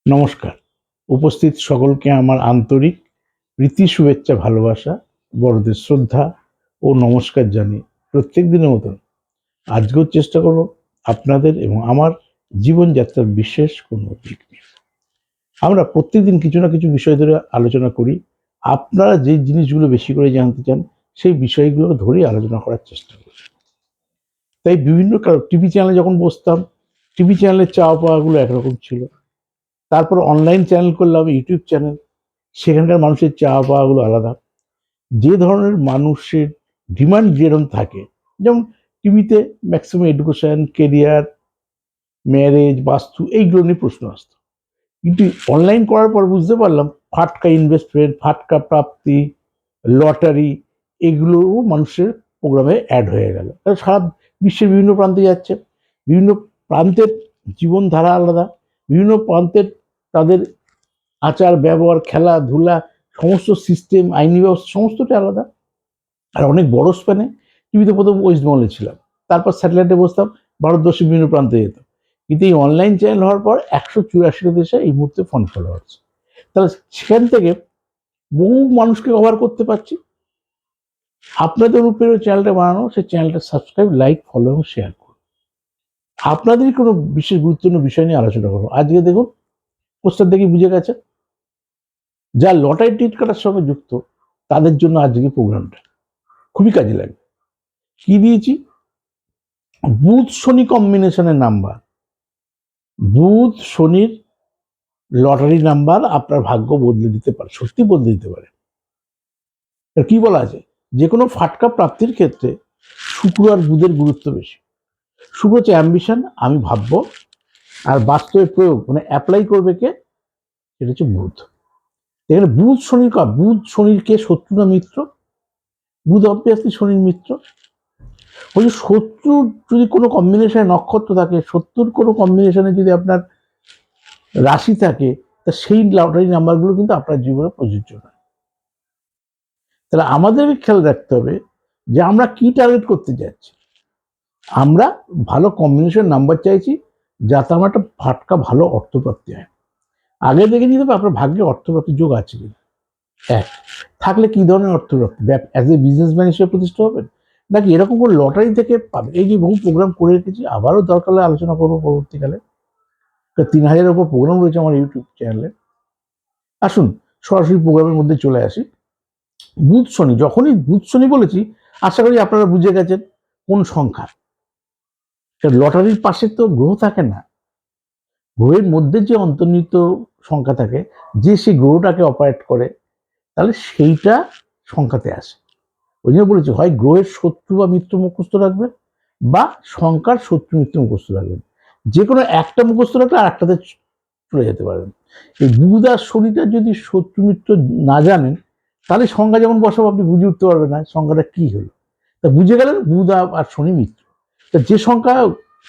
নমস্কার। উপস্থিত সকলকে আমার আন্তরিক প্রীতি, শুভেচ্ছা, ভালোবাসা, বড়দের শ্রদ্ধা ও নমস্কার জানিয়ে প্রত্যেক দিনের মতন আজকেও চেষ্টা করব আপনাদের এবং আমার জীবনযাত্রার বিশেষ কোনো দিক নিয়ে। আমরা প্রত্যেকদিন কিছু না কিছু বিষয় ধরে আলোচনা করি। আপনারা যে জিনিসগুলো বেশি করে জানতে চান সেই বিষয়গুলো ধরেই আলোচনা করার চেষ্টা করি। তাই বিভিন্ন টিভি চ্যানেলে যখন বসতাম, টিভি চ্যানেলের চাওয়া পাওয়াগুলো একরকম ছিল। তারপর অনলাইন চ্যানেল করলাম, ইউটিউব চ্যানেল, সেখানকার মানুষের চাওয়া পাওয়াগুলো আলাদা। যে ধরনের মানুষের ডিমান্ড যেরকম থাকে, যেমন টিভিতে ম্যাক্সিমাম এডুকেশন, কেরিয়ার, ম্যারেজ, বাস্তু এইগুলো নিয়ে প্রশ্ন আসতো। কিন্তু অনলাইন করার পর বুঝতে পারলাম ফাটকা ইনভেস্টমেন্ট, ফাটকা প্রাপ্তি, লটারি এগুলোও মানুষের প্রোগ্রামে অ্যাড হয়ে গেল। সারা বিশ্বের বিভিন্ন প্রান্তে যাচ্ছে, বিভিন্ন প্রান্তের জীবনধারা আলাদা, বিভিন্ন প্রান্তের তাদের আচার ব্যবহার, খেলাধুলা, সমস্ত সিস্টেম, আইনি ব্যবস্থা সমস্তটা আলাদা। আর অনেক বড় স্প্যানে টিভিতে প্রথম ওয়েস্ট বেঙ্গলে ছিলাম, তারপর স্যাটেলাইটে বসতাম, ভারতবর্ষের বিভিন্ন প্রান্তে যেত। কিন্তু এই অনলাইন চ্যানেল হওয়ার পর 184টা দেশে এই মুহূর্তে ফোন ফলোয়ার্স। তাহলে সেখান থেকে বহু মানুষকে কভার করতে পারছি। আপনাদের অনুপ্রেরণা চ্যানেলটা বানানো, সেই চ্যানেলটা সাবস্ক্রাইব, লাইক, ফলো এবং শেয়ার করুন। আপনাদের কোনো বিশেষ গুরুত্বপূর্ণ বিষয় নিয়ে আলোচনা করবো। আজকে দেখুন, পোস্টার দেখে বুঝে গেছে যা লটারি টিকিট কাটার সঙ্গে যুক্ত তাদের জন্য আজকে প্রোগ্রামটা খুবই কাজে লাগবে। কি দিয়েছি? বুধ শনি কম্বিনেশনের নাম্বার, বুধ শনির লটারি নাম্বার আপনার ভাগ্য বদলে দিতে পারে, সত্যি বদলে দিতে পারে। কি বলা আছে? যে কোনো ফাটকা প্রাপ্তির ক্ষেত্রে শুক্র আর বুধের গুরুত্ব বেশি। শুক্র হচ্ছে অ্যাম্বিশন, আমি ভাববো, আর বাস্তবে প্রয়োগ মানে অ্যাপ্লাই করবে কে? এটা হচ্ছে বুধ। এখানে বুধ শনির বুধ শনির কে শত্রু না মিত্র? বুধ অবভিয়াসলি শনির মিত্র। ওই শত্রুর যদি কোনো কম্বিনেশনে নক্ষত্র থাকে, শত্রুর কোনো কম্বিনেশনে যদি আপনার রাশি থাকে, তা সেই লটারি নাম্বারগুলো কিন্তু আপনার জীবনে প্রযোজ্য নয়। তাহলে আমাদেরকে খেয়াল রাখতে হবে যে আমরা কি টার্গেট করতে যাচ্ছি। আমরা ভালো কম্বিনেশন নাম্বার চাইছি, যাতে আমার একটা ফাটকা ভালো অর্থপ্রাপ্তি হয়। আগে দেখে নিতে হবে আপনার ভাগ্যে অর্থপ্রাপ্তির যোগ আছে কিনা। এক, থাকলে কি ধরনের অর্থপ্রাপ্তি? অ্যাজ এ বিজনেসম্যান হিসেবে প্রতিষ্ঠা হবেন, নাকি এরকম করে লটারি থেকে পাবেন? এই যে বহু প্রোগ্রাম করে রেখেছি, আবারও দরকার হলে আলোচনা করবো পরবর্তীকালে। 3000-এর উপর প্রোগ্রাম রয়েছে আমার ইউটিউব চ্যানেলে। আসুন সরাসরি প্রোগ্রামের মধ্যে চলে আসি। বুধ শনি, যখনই বুধ শনি বলেছি, আশা করি আপনারা বুঝে গেছেন কোন সংখ্যা। লটারির পাশে তো গ্রহ থাকে না, গ্রহের মধ্যে যে অন্তর্নিহিত সংখ্যা থাকে, যে সেই গ্রহটাকে অপারেট করে, তাহলে সেইটা সংখ্যাতে আসে। ওই জন্য বলেছি, হয় গ্রহের শত্রু বা মিত্র মুখস্থ রাখবেন, বা সংখ্যার শত্রু মিত্র মুখস্থ রাখবেন। যে কোনো একটা মুখস্থ রাখলে আর একটাতে চলে যেতে পারবেন। এই বুধ আর শনিটা যদি শত্রু মিত্র না জানেন, তাহলে সংখ্যা যেমন বসাবো আপনি বুঝে উঠতে পারবেন না সংখ্যাটা কি হলো। তা বুঝে গেলেন বুধ আর শনি মিত্র। তা যে সংখ্যা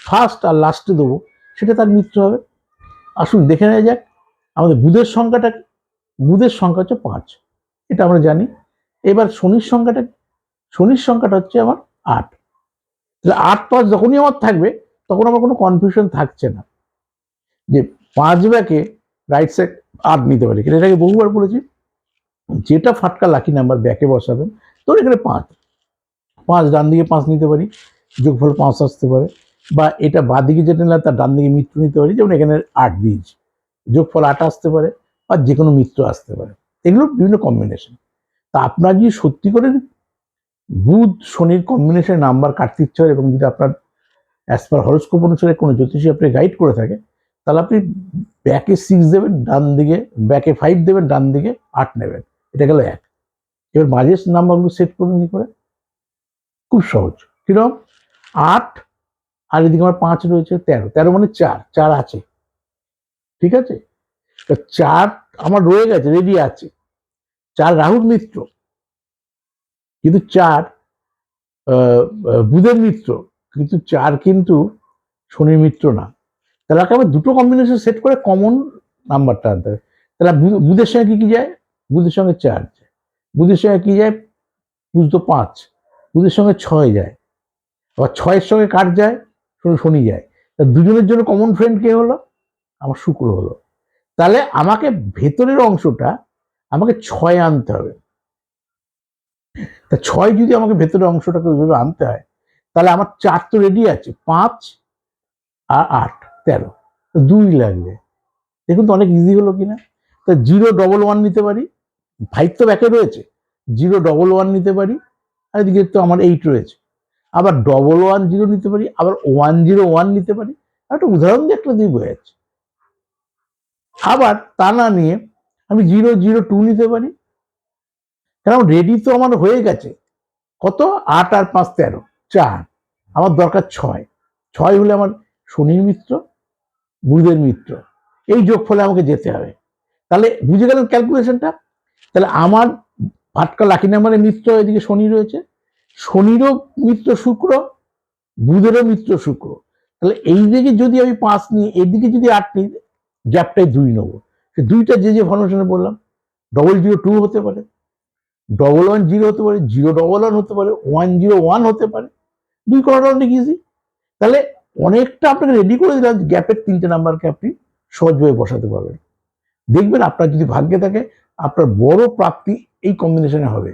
ফার্স্ট আর লাস্টে দেবো সেটা তার মিত্র হবে। আসুন দেখে নেওয়া যাক আমাদের বুধের সংখ্যাটা। বুধের সংখ্যা হচ্ছে 5, এটা আমরা জানি। এবার শনির সংখ্যাটা, শনির সংখ্যাটা হচ্ছে আমার 8। তাহলে 8-5 যখনই আমার থাকবে, তখন আমার কোনো কনফিউশন থাকছে না যে 5 ব্যাকে রাইট সাইড 8 নিতে পারি। এটাকে বহুবার বলেছি, যেটা ফাটকা লাকি নাম্বার ব্যাকে বসাবেন। তো এখানে 5 ডান দিকে 5 নিতে পারি, যোগফল 5 আসতে পারে। বা এটা বাঁ দিকে যেটা নিলাম তার ডান দিকে মিত্র নিতে পারি, যেমন এখানে 8 দিয়েছি, যোগফল 8 আসতে পারে, বা যে কোনো মিত্র আসতে পারে। এগুলো বিভিন্ন কম্বিনেশন। তা আপনার যদি সত্যি করে বুধ শনির কম্বিনেশন নাম্বার কাটতে ইচ্ছে হয়, এবং যদি আপনার অ্যাজ পার হরোস্কোপ অনুসারে কোনো জ্যোতিষী আপনি গাইড করে থাকে, তাহলে আপনি ব্যাকে 6 দেবেন, ডান দিকে ব্যাকে 5 দেবেন, ডান দিকে 8 নেবেন। এটা গেল 1। এবার মাঝের নাম্বারগুলো সেট করবেন কি করে? খুব সহজ। কিরকম? 8 আর এদিকে আমার 5 রয়েছে, 13। 13 মানে 4, 4 আছে, ঠিক আছে? 4 আমার রয়ে গেছে, রেডি আছে। 4 রাহুর মিত্র, কিন্তু 4 বুধের মিত্র, কিন্তু 4 কিন্তু শনির মিত্র না। তাহলে আমার দুটো কম্বিনেশন সেট করে কমন নাম্বারটা আনতে হবে। তাহলে বুধের সঙ্গে কি কি যায়? বুধের সঙ্গে 4 যায়। বুধের সঙ্গে কি যায়? বুধ তো 5, বুধের সঙ্গে 6 যায়। আবার 6-এর সঙ্গে কার যায়? শনি যায়। তা দুজনের জন্য কমন ফ্রেন্ড কে হলো? আমার শুক্র হলো। তাহলে আমাকে ভেতরের অংশটা আমাকে 6 আনতে হবে। তা 6 যদি আমাকে ভেতরের অংশটাকে ওইভাবে আনতে হয়, তাহলে আমার 4 তো রেডি আছে, 5 আর 8 13, 2 লাগবে। দেখুন তো অনেক ইজি হলো কিনা। তা 011 নিতে পারি, 5 তো ব্যাকে রয়েছে, 011 নিতে পারি, আর এদিকে তো আমার 8 রয়েছে। আবার 110 নিতে পারি, আবার 101 নিতে পারি। একটা উদাহরণ দিয়ে একটা দিয়ে বোঝা যাচ্ছে। আবার তা না নিয়ে আমি 002 নিতে পারি, কারণ রেডি তো আমার হয়ে গেছে। কত? 8 আর 5 13, 4, আমার দরকার 6। 6 হলে আমার শনির মিত্র, বুধের মিত্র, এই যোগফলে আমাকে যেতে হবে। তাহলে বুঝে গেলেন ক্যালকুলেশনটা? তাহলে আমার ভাটকা লাকি নাম্বারের মিত্র এদিকে শনি রয়েছে, শনিরও মিত্র শুক্র, বুধেরও মিত্র শুক্র। তাহলে এই দিকে যদি আমি 5 নিই, এদিকে যদি 8 নিই, গ্যাপটাই 2 নেবো। সে 2টা যে ফরমেশনে বললাম, 002 হতে পারে, 110 হতে পারে, 011 হতে পারে, 101 হতে পারে। 2 করাটা অনেক ইজি। তাহলে অনেকটা আপনাকে রেডি করে দিলাম, গ্যাপের 3টে নাম্বারকে আপনি সহজভাবে বসাতে পারবেন। দেখবেন আপনার যদি ভাগ্যে থাকে, আপনার বড় প্রাপ্তি এই কম্বিনেশনে হবে।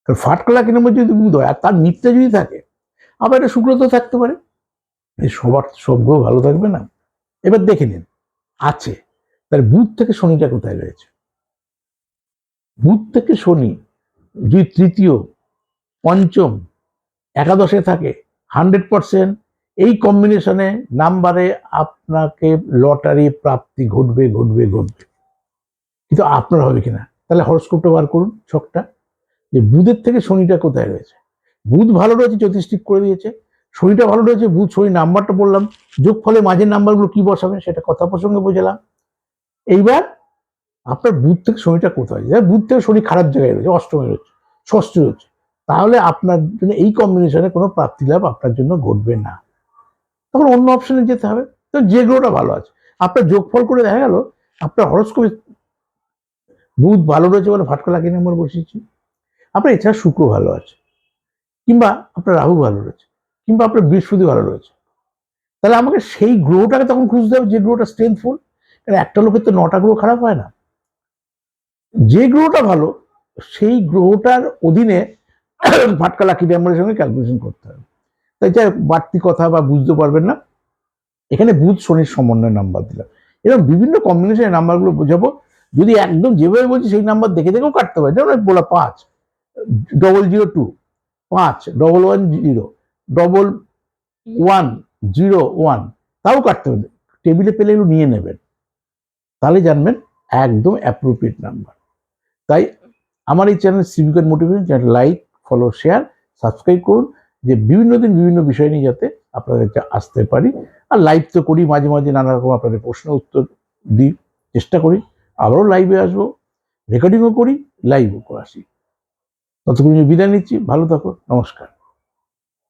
ফাটকা লাকি নাম্বার যদি বুধ হয় আর তার মিত্রে যদি থাকে, আবার এটা শুক্র তো থাকতে পারে, এই সবার সভ্য ভালো থাকবে না। এবার দেখে নিন আছে, তার বুধ থেকে শনিটা কোথায় রয়েছে। বুধ থেকে শনি যদি তৃতীয়, পঞ্চম, একাদশে থাকে, 100% এই কম্বিনেশনে নাম্বারে আপনাকে লটারি প্রাপ্তি ঘটবে ঘটবে ঘটবে। কিন্তু আপনার হবে কিনা? তাহলে হরস্কোপটা বার করুন, ছকটা, যে বুধের থেকে শনিটা কোথায় রয়েছে। বুধ ভালো রয়েছে, জ্যোতিষ ঠিক করে দিয়েছে। শনিটা ভালো রয়েছে, বুধ শনি নাম্বারটা বললাম, যোগফলে মাঝের নাম্বারগুলো কি বসাবেন সেটা কথা প্রসঙ্গে বোঝালাম। এইবার আপনার বুধ থেকে শনিটা কোথায়, বুধ থেকে শনি খারাপ জায়গায় রয়েছে, অষ্টমে রয়েছে, ষষ্ঠে রয়েছে, তাহলে আপনার জন্য এই কম্বিনেশনে কোনো প্রাপ্তি লাভ আপনার জন্য ঘটবে না। তখন অন্য অপশনে যেতে হবে। তো যে গ্রহটা ভালো আছে, আপনার যোগফল করে দেখা গেল আপনার হরস্কোপে বুধ ভালো রয়েছে বলে ফাটকা লাকি নাম্বার বসিয়েছি, আপনার এছাড়া শুক্র ভালো আছে, কিংবা আপনার রাহু ভালো রয়েছে, কিংবা আপনার বৃহস্পতি ভালো রয়েছে। তাহলে আমাকে সেই গ্রহটাকে তখন খুঁজতে হবে যে গ্রহটা স্ট্রেংথফুল। কারণ একটা লোকের তো 9টা গ্রহ খারাপ হয় না। যে গ্রহটা ভালো সেই গ্রহটার অধীনে ফাটকা লাকি নাম্বারের সঙ্গে ক্যালকুলেশন করতে হবে। তাই যা বাড়তি কথা বা বুঝতে পারবেন না, এখানে বুধ শনির সমন্বয় নাম্বার দিলাম। এরকম বিভিন্ন কম্বিনেশনের নাম্বারগুলো বোঝাবো। যদি একদম যেভাবে বলছি সেই নাম্বার দেখে দেখেও কাটতে পারে, যেমন বলা 5 002, 5 110, 1101, তাও কাটতে হবে। টেবিলে পেলে এগুলো নিয়ে নেবেন, তাহলে জানবেন একদম অ্যাপ্রোপ্রিয়েট নাম্বার। তাই আমার এই channel civic motivation channel like, follow, share, subscribe করুন, যে বিভিন্ন দিন বিভিন্ন বিষয় নিয়ে যাতে আপনাদের কাছে আসতে পারি। আর লাইভ তো করি মাঝে মাঝে, নানা রকম আপনাদের প্রশ্ন উত্তর দিই, চেষ্টা করি। আবারও লাইভে আসবো, রেকর্ডিংও করি, লাইভও আসি। ততক্ষণ বিদায় নিচ্ছি, ভালো থাকো, নমস্কার।